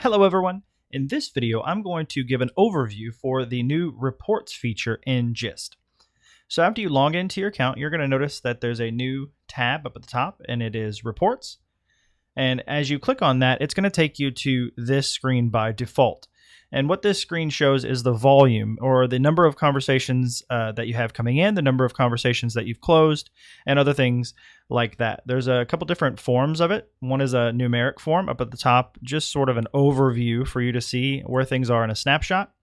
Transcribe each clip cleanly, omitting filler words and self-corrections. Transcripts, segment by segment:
Hello everyone. In this video, I'm going to give an overview for the new reports feature in Gist. So after you log into your account, you're going to notice that there's a new tab up at the top and it is reports. And as you click on that, it's going to take you to this screen by default. And what this screen shows is the volume or the number of conversations that you have coming in, the number of conversations that you've closed, and other things like that. There's a couple different forms of it. One is a numeric form up at the top, just sort of an overview for you to see where things are in a snapshot.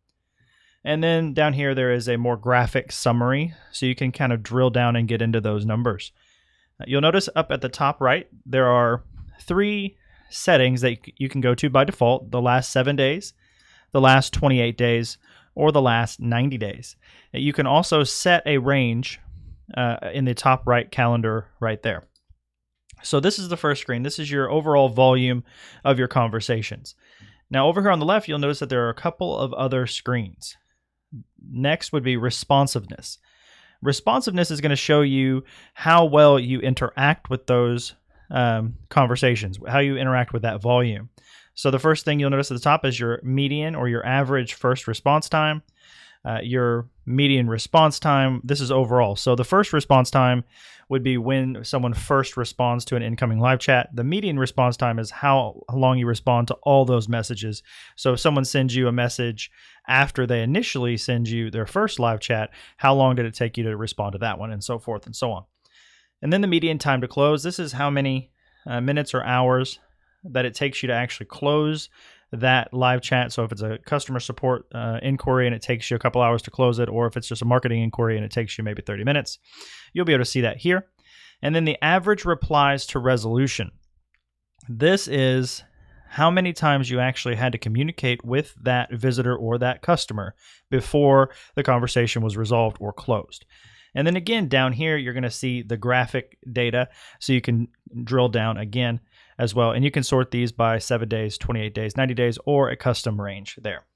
And then down here, there is a more graphic summary, so you can kind of drill down and get into those numbers. You'll notice up at the top right, there are 3 settings that you can go to by default: the last 7 days, the last 28 days, or the last 90 days. You can also set a range in the top right calendar right there. So this is the first screen. This is your overall volume of your conversations. Now over here on the left, you'll notice that there are a couple of other screens. Next would be responsiveness. Responsiveness is going to show you how well you interact with those conversations, how you interact with that volume. So the first thing you'll notice at the top is your median or your average first response time. Your median response time, this is overall. So the first response time would be when someone first responds to an incoming live chat. The median response time is how long you respond to all those messages. So if someone sends you a message after they initially send you their first live chat, how long did it take you to respond to that one, and so forth and so on. And then the median time to close, this is how many minutes or hours that it takes you to actually close that live chat. So if it's a customer support inquiry and it takes you a couple hours to close it, or if it's just a marketing inquiry and it takes you maybe 30 minutes, you'll be able to see that here. And then the average replies to resolution. This is how many times you actually had to communicate with that visitor or that customer before the conversation was resolved or closed. And then again, down here, you're going to see the graphic data, so you can drill down again as well. And you can sort these by 7 days, 28 days, 90 days, or a custom range there.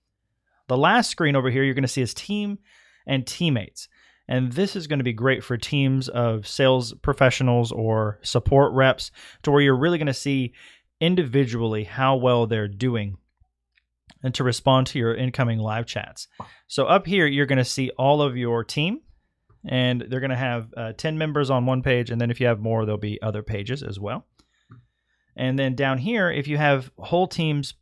The last screen over here you're going to see is team and teammates. And this is going to be great for teams of sales professionals or support reps, to where you're really going to see individually how well they're doing and to respond to your incoming live chats. So up here, you're going to see all of your team, and they're going to have 10 members on one page. And then if you have more, there'll be other pages as well. And then down here, if you have whole teams,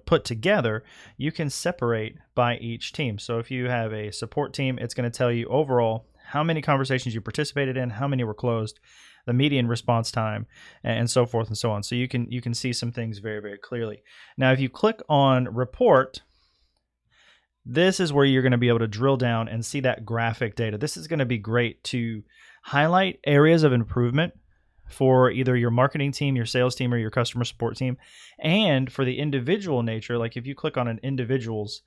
put together, you can separate by each team. So if you have a support team, it's going to tell you overall how many conversations you participated in, how many were closed, the median response time, and so forth and so on. So you can see some things very, very clearly. Now, if you click on report, this is where you're going to be able to drill down and see that graphic data. This is going to be great to highlight areas of improvement for either your marketing team, your sales team, or your customer support team. And for the individual nature, like if you click on an individual's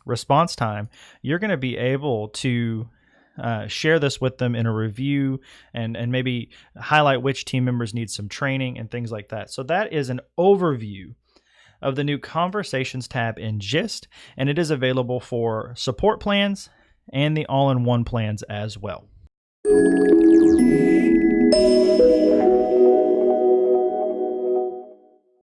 response time, you're going to be able to share this with them in a review and maybe highlight which team members need some training and things like that. So that is an overview of the new Conversations tab in Gist, and it is available for support plans and the all-in-one plans as well.